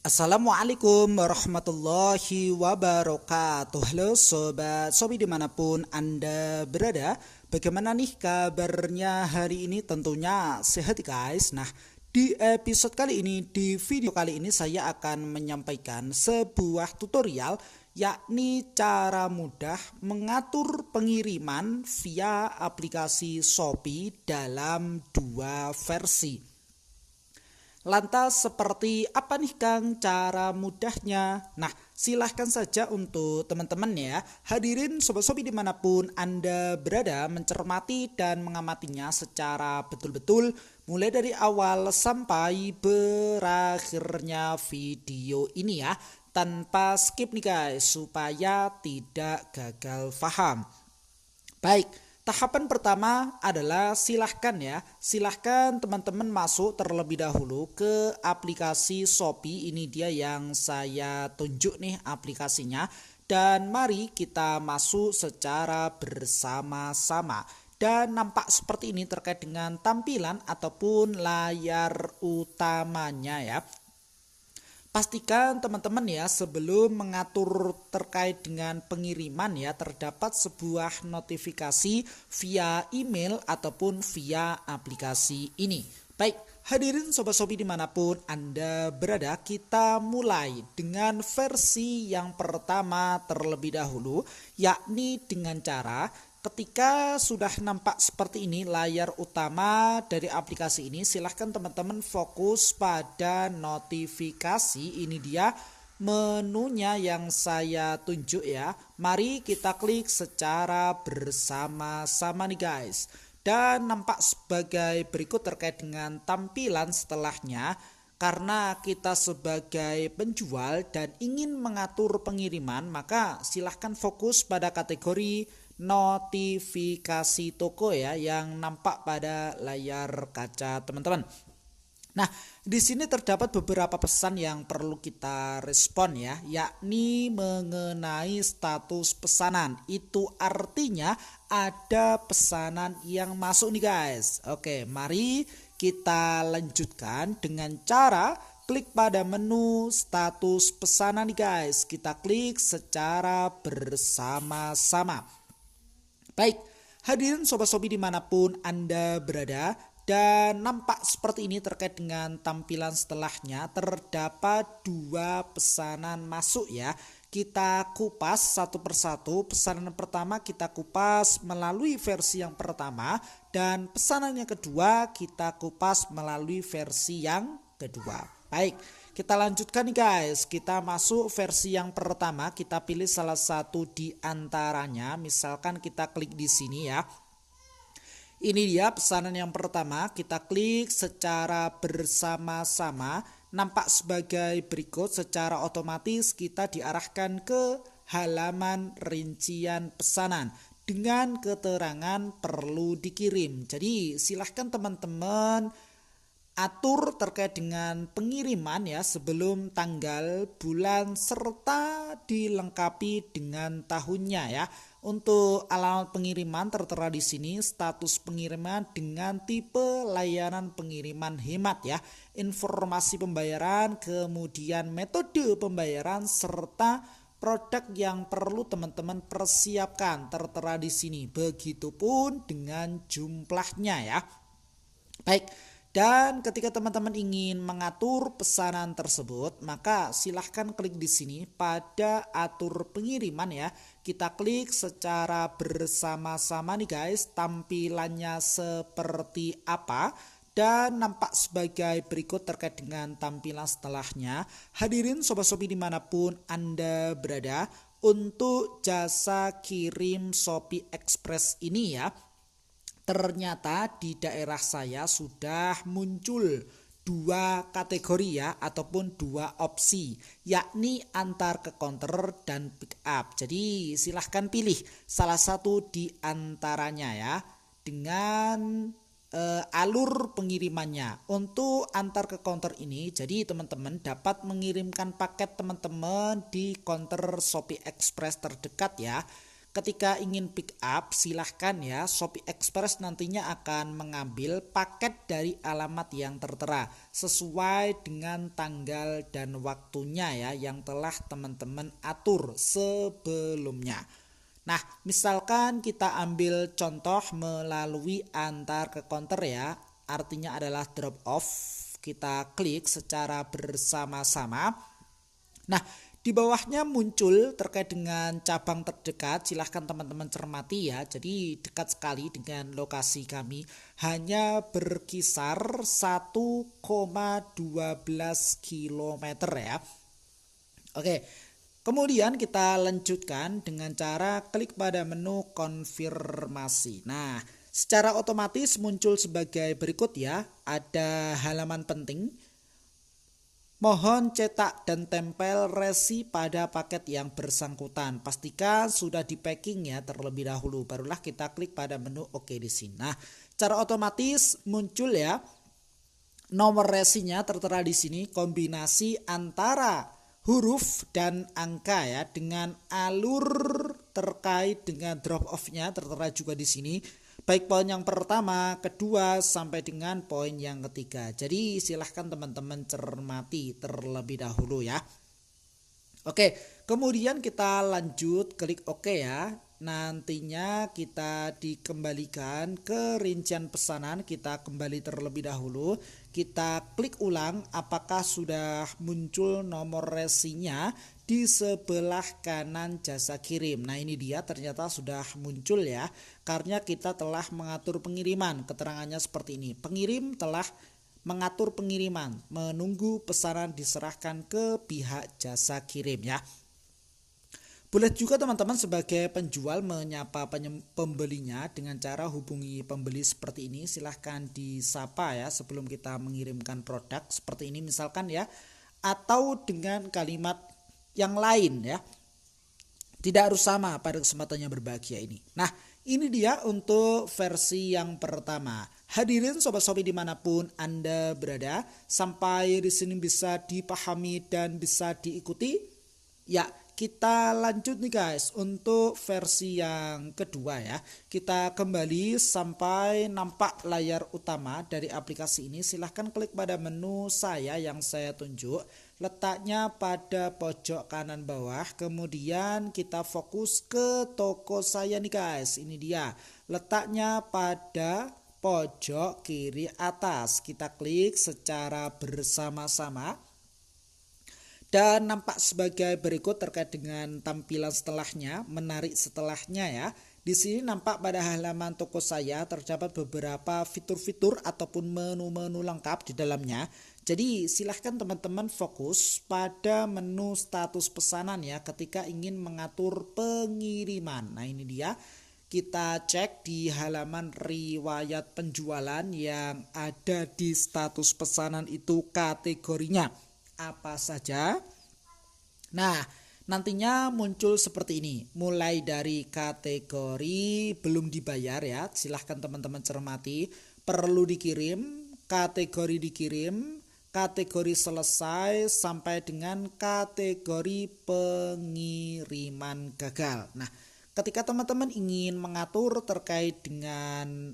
Assalamualaikum warahmatullahi wabarakatuh. Halo sobat Sobi dimanapun Anda berada. Bagaimana nih kabarnya hari ini? Tentunya sehat ya guys. Nah, di episode kali ini, di video kali ini saya akan menyampaikan sebuah tutorial, yakni cara mudah mengatur pengiriman via aplikasi Shopee dalam dua versi. Lantas seperti apa nih Kang cara mudahnya? Nah, silahkan saja untuk teman-teman ya, hadirin sobat-sobi dimanapun Anda berada, mencermati dan mengamatinya secara betul-betul mulai dari awal sampai berakhirnya video ini ya, tanpa skip nih guys, supaya tidak gagal paham. Baik, tahapan pertama adalah silahkan teman-teman masuk terlebih dahulu ke aplikasi Shopee. Ini dia yang saya tunjuk nih aplikasinya. Dan mari kita masuk secara bersama-sama. Dan nampak seperti ini terkait dengan tampilan ataupun layar utamanya ya. Pastikan teman-teman ya, sebelum mengatur terkait dengan pengiriman ya, terdapat sebuah notifikasi via email ataupun via aplikasi ini. Baik, hadirin sobat Sobi dimanapun Anda berada, kita mulai dengan versi yang pertama terlebih dahulu, yakni dengan cara ketika sudah nampak seperti ini layar utama dari aplikasi ini, silahkan teman-teman fokus pada notifikasi. Ini dia menunya yang saya tunjuk ya. Mari kita klik secara bersama-sama nih guys. Dan nampak sebagai berikut terkait dengan tampilan setelahnya. Karena kita sebagai penjual dan ingin mengatur pengiriman, maka silahkan fokus pada kategori notifikasi toko ya yang nampak pada layar kaca teman-teman. Nah, di sini terdapat beberapa pesan yang perlu kita respon ya, yakni mengenai status pesanan. Itu artinya ada pesanan yang masuk nih guys. Oke, mari kita lanjutkan dengan cara klik pada menu status pesanan nih guys. Kita klik secara bersama-sama. Baik, hadirin sobat-sobi dimanapun Anda berada, dan nampak seperti ini terkait dengan tampilan setelahnya terdapat dua pesanan masuk ya. Kita kupas satu persatu. Pesanan pertama kita kupas melalui versi yang pertama, dan pesanan yang kedua kita kupas melalui versi yang kedua. Baik, kita lanjutkan nih guys. Kita masuk versi yang pertama, kita pilih salah satu di antaranya. Misalkan kita klik di sini ya. Ini dia pesanan yang pertama, kita klik secara bersama-sama. Nampak sebagai berikut, secara otomatis kita diarahkan ke halaman rincian pesanan dengan keterangan perlu dikirim. Jadi silahkan teman-teman atur terkait dengan pengiriman ya, sebelum tanggal, bulan, serta dilengkapi dengan tahunnya ya. Untuk alamat pengiriman tertera di sini, status pengiriman dengan tipe layanan pengiriman hemat ya. Informasi pembayaran, kemudian metode pembayaran serta produk yang perlu teman-teman persiapkan tertera di sini. Begitupun dengan jumlahnya ya. Baik, dan ketika teman-teman ingin mengatur pesanan tersebut, maka silahkan klik di sini pada atur pengiriman ya. Kita klik secara bersama-sama nih guys, tampilannya seperti apa. Dan nampak sebagai berikut terkait dengan tampilan setelahnya. Hadirin sobat-sobi dimanapun Anda berada, untuk jasa kirim Shopee Express ini ya, ternyata di daerah saya sudah muncul dua kategori ya, ataupun dua opsi, yakni antar ke counter dan pick up. Jadi silahkan pilih salah satu di antaranya ya, dengan alur pengirimannya. Untuk antar ke counter ini, jadi teman-teman dapat mengirimkan paket teman-teman di counter Shopee Express terdekat ya. ketika ingin pick up silahkan ya, Shopee Express nantinya akan mengambil paket dari alamat yang tertera sesuai dengan tanggal dan waktunya ya yang telah teman-teman atur sebelumnya. Nah, misalkan kita ambil contoh melalui antar ke counter ya, artinya adalah drop off. Kita klik secara bersama-sama. Nah, di bawahnya muncul terkait dengan cabang terdekat, silahkan teman-teman cermati ya. Jadi dekat sekali dengan lokasi kami, hanya berkisar 1,12 km ya. Oke, kemudian kita lanjutkan dengan cara klik pada menu konfirmasi. Nah, secara otomatis muncul sebagai berikut ya, ada halaman penting. Mohon cetak dan tempel resi pada paket yang bersangkutan. Pastikan sudah di packing ya terlebih dahulu. Barulah kita klik pada menu OK di sini. Nah, secara otomatis muncul ya nomor resinya tertera di sini, kombinasi antara huruf dan angka ya, dengan alur terkait dengan drop off-nya tertera juga di sini. Baik poin yang pertama, kedua, sampai dengan poin yang ketiga. Jadi silahkan teman-teman cermati terlebih dahulu ya. Oke, kemudian kita lanjut klik OK ya. Nantinya kita dikembalikan ke rincian pesanan. Kita kembali terlebih dahulu. Kita klik ulang apakah sudah muncul nomor resinya di sebelah kanan jasa kirim. Nah, ini dia ternyata sudah muncul ya. Karena kita telah mengatur pengiriman. Keterangannya seperti ini. Pengirim telah mengatur pengiriman, menunggu pesanan diserahkan ke pihak jasa kirim ya. Boleh juga teman-teman sebagai penjual menyapa pembelinya dengan cara hubungi pembeli seperti ini. Silahkan disapa ya sebelum kita mengirimkan produk seperti ini misalkan ya. Atau dengan kalimat yang lain ya. Tidak harus sama pada kesempatan yang berbahagia ini. Nah, ini dia untuk versi yang pertama. Hadirin sobat-sobi dimanapun Anda berada, sampai di sini bisa dipahami dan bisa diikuti. Ya, kita lanjut nih guys untuk versi yang kedua ya. Kita kembali sampai nampak layar utama dari aplikasi ini. Silahkan klik pada menu saya yang saya tunjuk. Letaknya pada pojok kanan bawah. Kemudian kita fokus ke toko saya nih guys. Ini dia. Letaknya pada pojok kiri atas. Kita klik secara bersama-sama. Dan nampak sebagai berikut terkait dengan tampilan setelahnya, menarik setelahnya ya. Di sini nampak pada halaman toko saya terdapat beberapa fitur-fitur ataupun menu-menu lengkap di dalamnya. Jadi silahkan teman-teman fokus pada menu status pesanan ya ketika ingin mengatur pengiriman. Nah, ini dia. Kita cek di halaman riwayat penjualan yang ada di status pesanan itu kategorinya apa saja. Nah, nantinya muncul seperti ini. Mulai dari kategori belum dibayar ya. Silahkan teman-teman cermati. Perlu dikirim, kategori dikirim, kategori selesai, sampai dengan kategori pengiriman gagal. Nah, ketika teman-teman ingin mengatur terkait dengan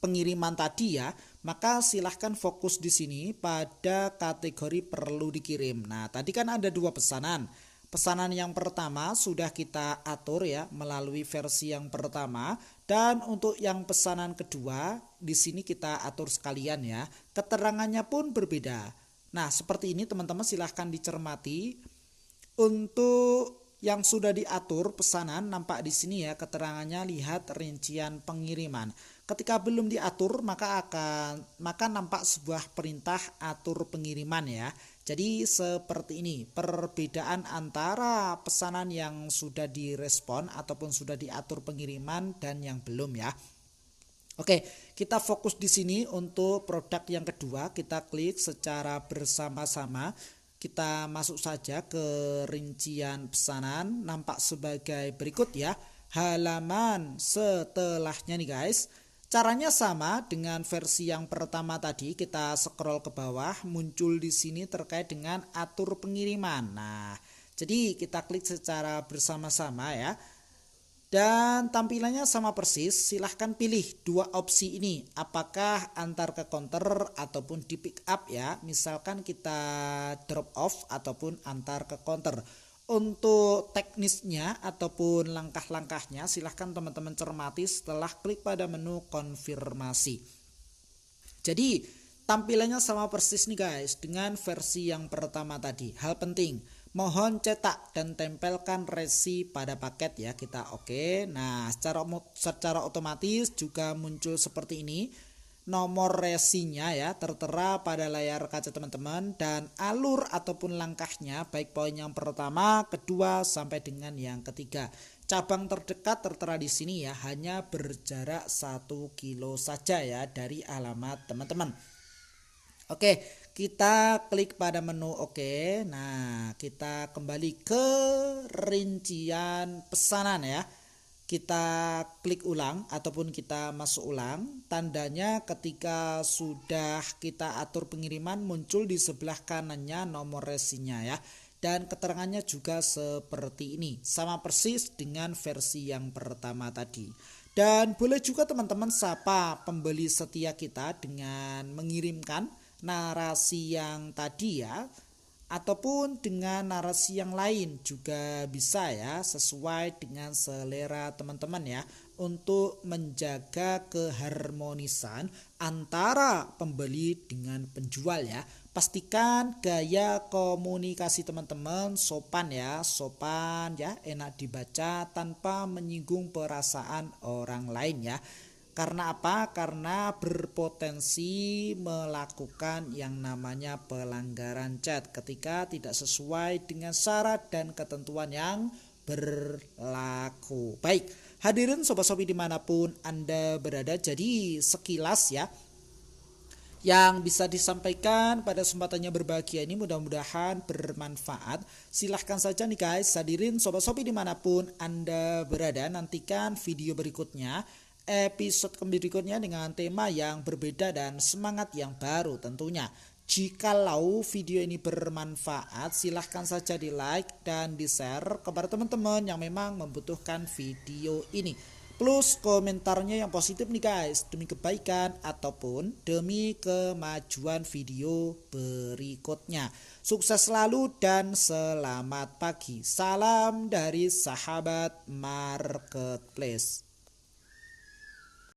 pengiriman tadi ya, maka silahkan fokus di sini pada kategori perlu dikirim. Nah, tadi kan ada dua pesanan. Pesanan yang pertama sudah kita atur ya melalui versi yang pertama, dan untuk yang pesanan kedua di sini kita atur sekalian ya. Keterangannya pun berbeda. Nah, seperti ini teman-teman silahkan dicermati. Untuk yang sudah diatur pesanan nampak di sini ya keterangannya, lihat rincian pengiriman. Ketika belum diatur maka nampak sebuah perintah atur pengiriman ya. Jadi seperti ini perbedaan antara pesanan yang sudah direspon ataupun sudah diatur pengiriman dan yang belum ya. Oke, kita fokus di sini untuk produk yang kedua. Kita klik secara bersama-sama. Kita masuk saja ke rincian pesanan, nampak sebagai berikut ya. Halaman setelahnya nih guys. Caranya sama dengan versi yang pertama tadi. Kita scroll ke bawah, muncul di sini terkait dengan atur pengiriman. Nah, jadi kita klik secara bersama-sama ya. Dan tampilannya sama persis, silahkan pilih dua opsi ini, apakah antar ke counter ataupun di pick up ya. Misalkan kita drop off ataupun antar ke counter. Untuk teknisnya ataupun langkah-langkahnya silahkan teman-teman cermati setelah klik pada menu konfirmasi. Jadi tampilannya sama persis nih guys dengan versi yang pertama tadi. Hal penting, mohon cetak dan tempelkan resi pada paket ya, kita oke. Nah, secara otomatis juga muncul seperti ini. Nomor resinya ya tertera pada layar kaca teman-teman, dan alur ataupun langkahnya baik poin yang pertama, kedua sampai dengan yang ketiga. Cabang terdekat tertera di sini ya, hanya berjarak 1 kilo saja ya dari alamat teman-teman. Oke, kita klik pada menu oke. Nah, kita kembali ke rincian pesanan ya. Kita klik ulang ataupun kita masuk ulang. Tandanya ketika sudah kita atur pengiriman muncul di sebelah kanannya nomor resinya ya. Dan keterangannya juga seperti ini. Sama persis dengan versi yang pertama tadi. Dan boleh juga teman-teman sapa pembeli setia kita dengan mengirimkan narasi yang tadi ya, ataupun dengan narasi yang lain juga bisa ya, sesuai dengan selera teman-teman ya, untuk menjaga keharmonisan antara pembeli dengan penjual ya. Pastikan gaya komunikasi teman-teman sopan ya, enak dibaca tanpa menyinggung perasaan orang lain ya. Karena apa? Karena berpotensi melakukan yang namanya pelanggaran chat ketika tidak sesuai dengan syarat dan ketentuan yang berlaku. Baik, hadirin Sobat Shopee dimanapun Anda berada, jadi sekilas ya yang bisa disampaikan pada kesempatannya berbahagia ini, mudah-mudahan bermanfaat. Silahkan saja nih guys, hadirin Sobat Shopee dimanapun Anda berada, nantikan video berikutnya, episode berikutnya dengan tema yang berbeda dan semangat yang baru tentunya. Jikalau video ini bermanfaat, silahkan saja di like dan di share kepada teman-teman yang memang membutuhkan video ini. Plus komentarnya yang positif nih guys, demi kebaikan ataupun demi kemajuan video berikutnya. Sukses selalu dan selamat pagi. Salam dari sahabat marketplace.